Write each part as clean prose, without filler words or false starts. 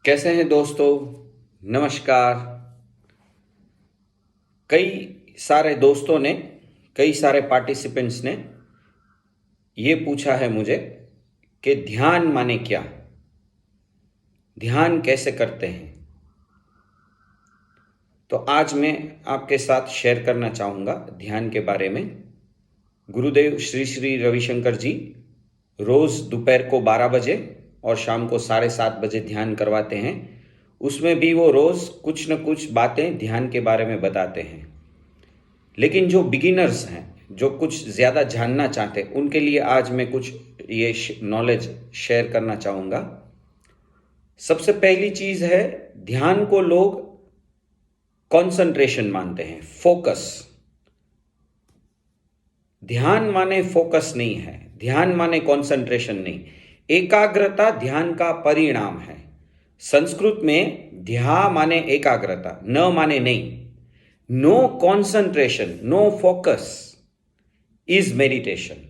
कैसे हैं दोस्तों? नमस्कार। कई सारे दोस्तों ने, कई सारे पार्टिसिपेंट्स ने ये पूछा है मुझे कि ध्यान माने क्या, ध्यान कैसे करते हैं। तो आज मैं आपके साथ शेयर करना चाहूँगा ध्यान के बारे में। गुरुदेव श्री श्री रविशंकर जी रोज़ दोपहर को 12 बजे और शाम को 7:30 बजे ध्यान करवाते हैं। उसमें भी वो रोज़ कुछ न कुछ बातें ध्यान के बारे में बताते हैं। लेकिन जो बिगिनर्स हैं, जो कुछ ज़्यादा जानना चाहते हैं, उनके लिए आज मैं कुछ ये नॉलेज शेयर करना चाहूँगा। सबसे पहली चीज़ है, ध्यान को लोग कंसंट्रेशन मानते हैं, फोकस। ध्यान माने फोकस नहीं है, ध्यान माने कंसंट्रेशन नहीं। एकाग्रता ध्यान का परिणाम है। संस्कृत में ध्या माने एकाग्रता, न माने नहीं। No concentration, no focus is meditation.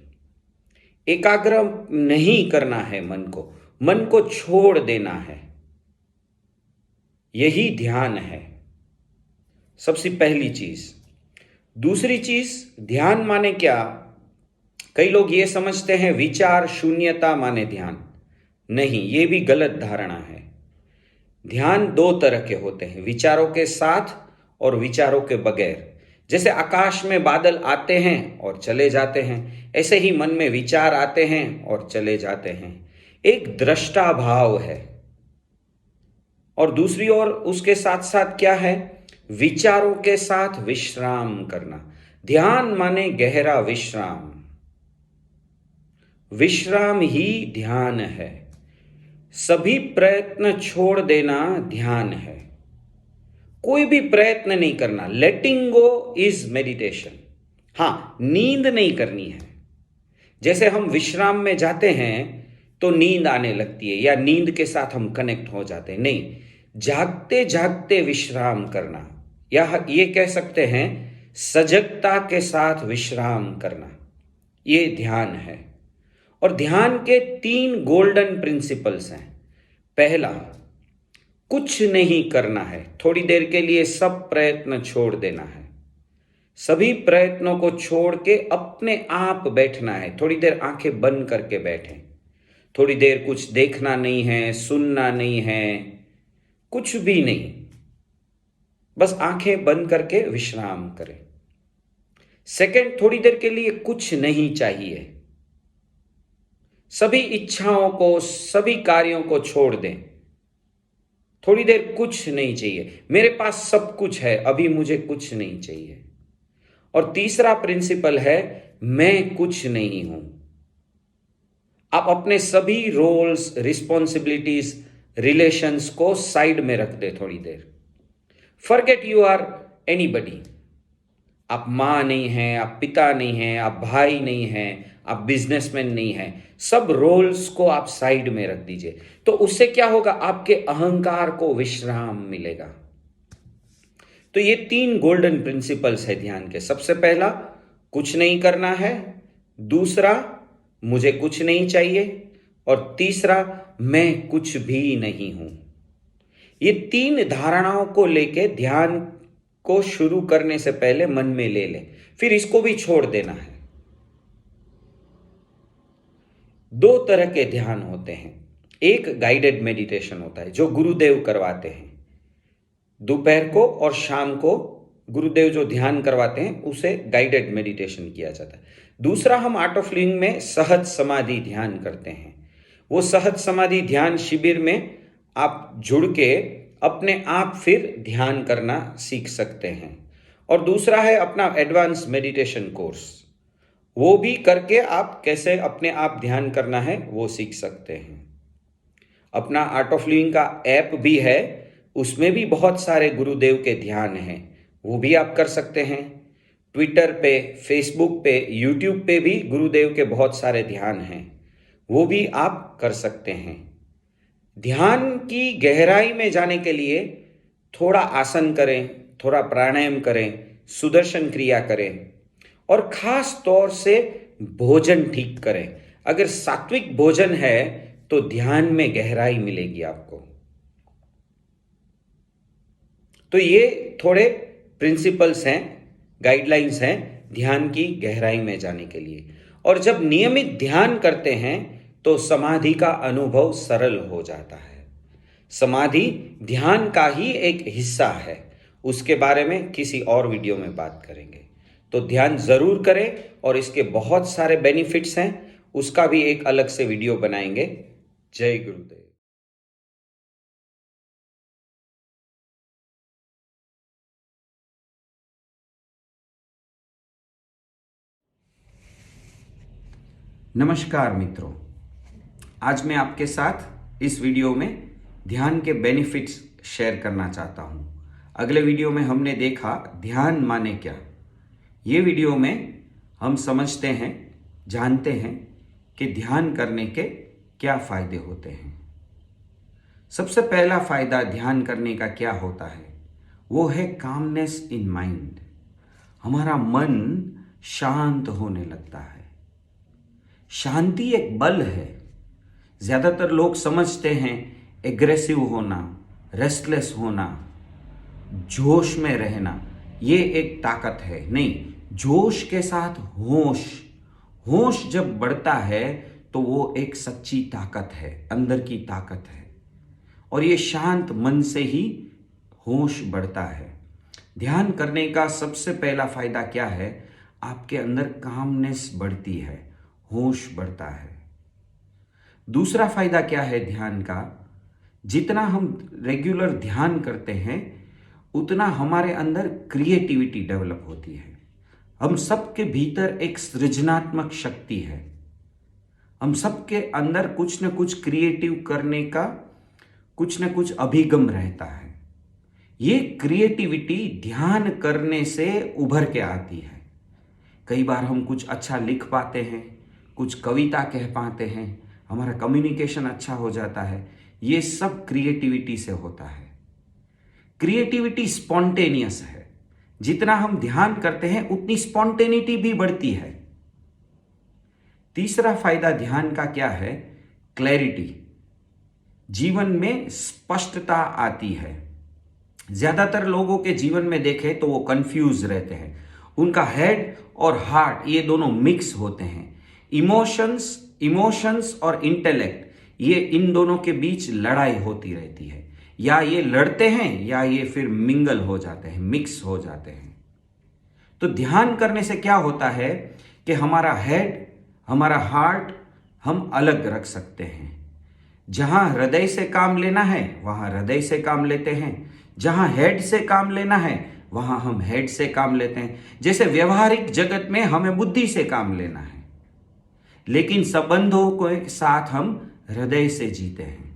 एकाग्र नहीं करना है मन को छोड़ देना है, यही ध्यान है। सबसे पहली चीज। दूसरी चीज, ध्यान माने क्या? कई लोग ये समझते हैं विचार शून्यता माने ध्यान। नहीं, ये भी गलत धारणा है। ध्यान दो तरह के होते हैं, विचारों के साथ और विचारों के बगैर। जैसे आकाश में बादल आते हैं और चले जाते हैं, ऐसे ही मन में विचार आते हैं और चले जाते हैं। एक दृष्टा भाव है। और दूसरी ओर उसके साथ साथ क्या है? विचारों के साथ विश्राम करना। ध्यान माने गहरा विश्राम। विश्राम ही ध्यान है। सभी प्रयत्न छोड़ देना ध्यान है। कोई भी प्रयत्न नहीं करना। लेटिंग गो इज मेडिटेशन। हाँ, नींद नहीं करनी है। जैसे हम विश्राम में जाते हैं तो नींद आने लगती है या नींद के साथ हम कनेक्ट हो जाते हैं। नहीं, जागते जागते विश्राम करना, या ये कह सकते हैं सजगता के साथ विश्राम करना, ये ध्यान है। और ध्यान के 3 गोल्डन प्रिंसिपल्स हैं। पहला, कुछ नहीं करना है, थोड़ी देर के लिए सब प्रयत्न छोड़ देना है। सभी प्रयत्नों को छोड़ के अपने आप बैठना है। थोड़ी देर आंखें बंद करके बैठें। थोड़ी देर कुछ देखना नहीं है, सुनना नहीं है, कुछ भी नहीं, बस आंखें बंद करके विश्राम करें। सेकंड, थोड़ी देर के लिए कुछ नहीं चाहिए। सभी इच्छाओं को, सभी कार्यों को छोड़ दें। थोड़ी देर कुछ नहीं चाहिए, मेरे पास सब कुछ है, अभी मुझे कुछ नहीं चाहिए। और तीसरा प्रिंसिपल है, मैं कुछ नहीं हूं। आप अपने सभी रोल्स, रिस्पॉन्सिबिलिटीज, रिलेशंस को साइड में रख दे थोड़ी देर। Forget you are anybody. आप मां नहीं हैं, आप पिता नहीं हैं, आप भाई नहीं हैं, आप बिजनेसमैन नहीं हैं। सब रोल्स को आप साइड में रख दीजिए। तो उससे क्या होगा? आपके अहंकार को विश्राम मिलेगा। तो ये 3 गोल्डन प्रिंसिपल्स है ध्यान के। सबसे पहला, कुछ नहीं करना है। दूसरा, मुझे कुछ नहीं चाहिए। और तीसरा, मैं कुछ भी नहीं हूं। ये 3 धारणाओं को लेके ध्यान को शुरू करने से पहले मन में ले लें, फिर इसको भी छोड़ देना है। 2 तरह के ध्यान होते हैं। एक गाइडेड मेडिटेशन होता है जो गुरुदेव करवाते हैं। दोपहर को और शाम को गुरुदेव जो ध्यान करवाते हैं उसे गाइडेड मेडिटेशन किया जाता है। दूसरा, हम आर्ट ऑफ लिविंग में सहज समाधि ध्यान करते हैं। वो सहज समाधि ध्यान शिविर में आप जुड़ के अपने आप फिर ध्यान करना सीख सकते हैं। और दूसरा है अपना एडवांस मेडिटेशन कोर्स, वो भी करके आप कैसे अपने आप ध्यान करना है वो सीख सकते हैं। अपना आर्ट ऑफ लिविंग का ऐप भी है, उसमें भी बहुत सारे गुरुदेव के ध्यान हैं, वो भी आप कर सकते हैं। ट्विटर पे, फेसबुक पे, यूट्यूब पे भी गुरुदेव के बहुत सारे ध्यान हैं, वो भी आप कर सकते हैं। ध्यान की गहराई में जाने के लिए थोड़ा आसन करें, थोड़ा प्राणायाम करें, सुदर्शन क्रिया करें, और खास तौर से भोजन ठीक करें। अगर सात्विक भोजन है तो ध्यान में गहराई मिलेगी आपको। तो ये थोड़े प्रिंसिपल्स हैं, गाइडलाइंस हैं ध्यान की गहराई में जाने के लिए। और जब नियमित ध्यान करते हैं तो समाधि का अनुभव सरल हो जाता है। समाधि ध्यान का ही एक हिस्सा है, उसके बारे में किसी और वीडियो में बात करेंगे। तो ध्यान जरूर करें और इसके बहुत सारे बेनिफिट्स हैं, उसका भी एक अलग से वीडियो बनाएंगे। जय गुरुदेव। नमस्कार मित्रों, आज मैं आपके साथ इस वीडियो में ध्यान के बेनिफिट्स शेयर करना चाहता हूं। अगले वीडियो में हमने देखा ध्यान माने क्या। ये वीडियो में हम समझते हैं, जानते हैं कि ध्यान करने के क्या फायदे होते हैं। सबसे पहला फायदा ध्यान करने का क्या होता है, वो है कामनेस इन माइंड। हमारा मन शांत होने लगता है। शांति एक बल है। ज्यादातर लोग समझते हैं एग्रेसिव होना, रेस्टलेस होना, जोश में रहना ये एक ताकत है। नहीं, जोश के साथ होश, होश जब बढ़ता है तो वो एक सच्ची ताकत है, अंदर की ताकत है। और ये शांत मन से ही होश बढ़ता है। ध्यान करने का सबसे पहला फायदा क्या है, आपके अंदर कामनेस बढ़ती है, होश बढ़ता है। दूसरा फायदा क्या है ध्यान का, जितना हम रेगुलर ध्यान करते हैं उतना हमारे अंदर क्रिएटिविटी डेवलप होती है। हम सबके भीतर एक सृजनात्मक शक्ति है। हम सबके अंदर कुछ न कुछ क्रिएटिव करने का कुछ न कुछ अभिगम रहता है। ये क्रिएटिविटी ध्यान करने से उभर के आती है। कई बार हम कुछ अच्छा लिख पाते हैं, कुछ कविता कह पाते हैं, हमारा कम्युनिकेशन अच्छा हो जाता है। ये सब क्रिएटिविटी से होता है। क्रिएटिविटी स्पॉन्टेनियस है। जितना हम ध्यान करते हैं उतनी स्पॉन्टेनिटी भी बढ़ती है। तीसरा फायदा ध्यान का क्या है, क्लैरिटी। जीवन में स्पष्टता आती है। ज्यादातर लोगों के जीवन में देखें तो वो कंफ्यूज रहते हैं। उनका हेड और हार्ट ये दोनों मिक्स होते हैं। इमोशंस और इंटेलेक्ट ये इन दोनों के बीच लड़ाई होती रहती है। या ये लड़ते हैं या ये फिर मिंगल हो जाते हैं, मिक्स हो जाते हैं। तो ध्यान करने से क्या होता है कि हमारा हेड, हमारा हार्ट हम अलग रख सकते हैं। जहां हृदय से काम लेना है वहां हृदय से काम लेते हैं, जहां हेड से काम लेना है वहां हम हेड से काम लेते हैं। जैसे व्यवहारिक जगत में हमें बुद्धि से काम लेना है, लेकिन संबंधों के साथ हम हृदय से जीते हैं।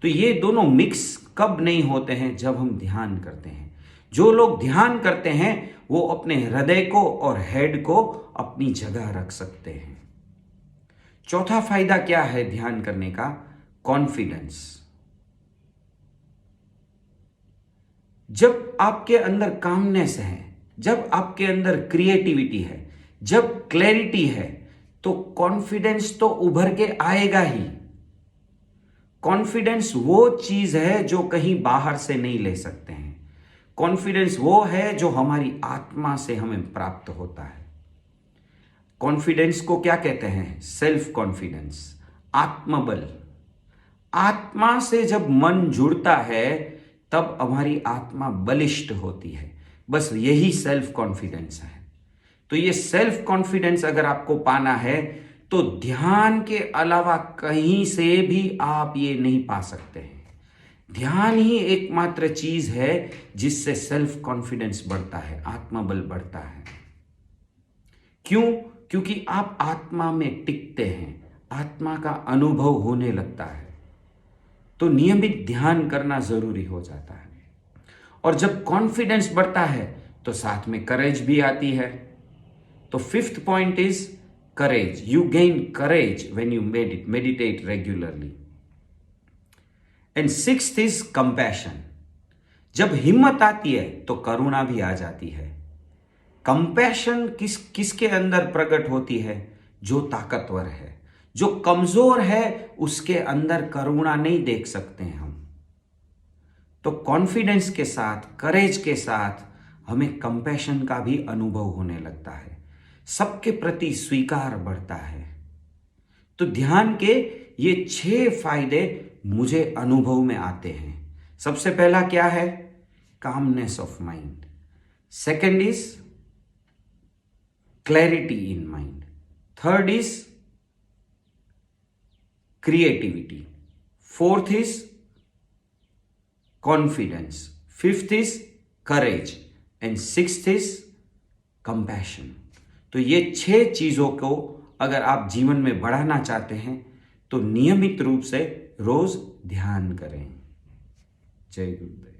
तो ये दोनों मिक्स कब नहीं होते हैं, जब हम ध्यान करते हैं। जो लोग ध्यान करते हैं वो अपने हृदय को और हेड को अपनी जगह रख सकते हैं। चौथा फायदा क्या है ध्यान करने का, कॉन्फिडेंस। जब आपके अंदर कामनेस है, जब आपके अंदर क्रिएटिविटी है, जब क्लैरिटी है, तो कॉन्फिडेंस तो उभर के आएगा ही। कॉन्फिडेंस वो चीज है जो कहीं बाहर से नहीं ले सकते हैं। कॉन्फिडेंस वो है जो हमारी आत्मा से हमें प्राप्त होता है। कॉन्फिडेंस को क्या कहते हैं, सेल्फ कॉन्फिडेंस, आत्मबल। आत्मा से जब मन जुड़ता है तब हमारी आत्मा बलिष्ठ होती है। बस यही सेल्फ कॉन्फिडेंस है। तो ये सेल्फ कॉन्फिडेंस अगर आपको पाना है तो ध्यान के अलावा कहीं से भी आप ये नहीं पा सकते हैं। ध्यान ही एकमात्र चीज है जिससे सेल्फ कॉन्फिडेंस बढ़ता है, आत्मबल बढ़ता है। क्यों? क्योंकि आप आत्मा में टिकते हैं, आत्मा का अनुभव होने लगता है। तो नियमित ध्यान करना जरूरी हो जाता है। और जब कॉन्फिडेंस बढ़ता है तो साथ में करेज भी आती है। तो fifth point is courage. You gain courage when you meditate regularly. And sixth is compassion. जब हिम्मत आती है तो करुणा भी आ जाती है। कंपैशन किसके अंदर प्रकट होती है, जो ताकतवर है। जो कमजोर है उसके अंदर करुणा नहीं देख सकते हैं हम। तो कॉन्फिडेंस के साथ, करेज के साथ हमें कंपैशन का भी अनुभव होने लगता है, सबके प्रति स्वीकार बढ़ता है। तो ध्यान के ये 6 फायदे मुझे अनुभव में आते हैं। सबसे पहला क्या है? Calmness of mind. Second is clarity in mind. Third is creativity. Fourth is confidence. Fifth is courage and sixth is compassion. तो ये 6 चीजों को अगर आप जीवन में बढ़ाना चाहते हैं तो नियमित रूप से रोज ध्यान करें। जय गुरुदेव।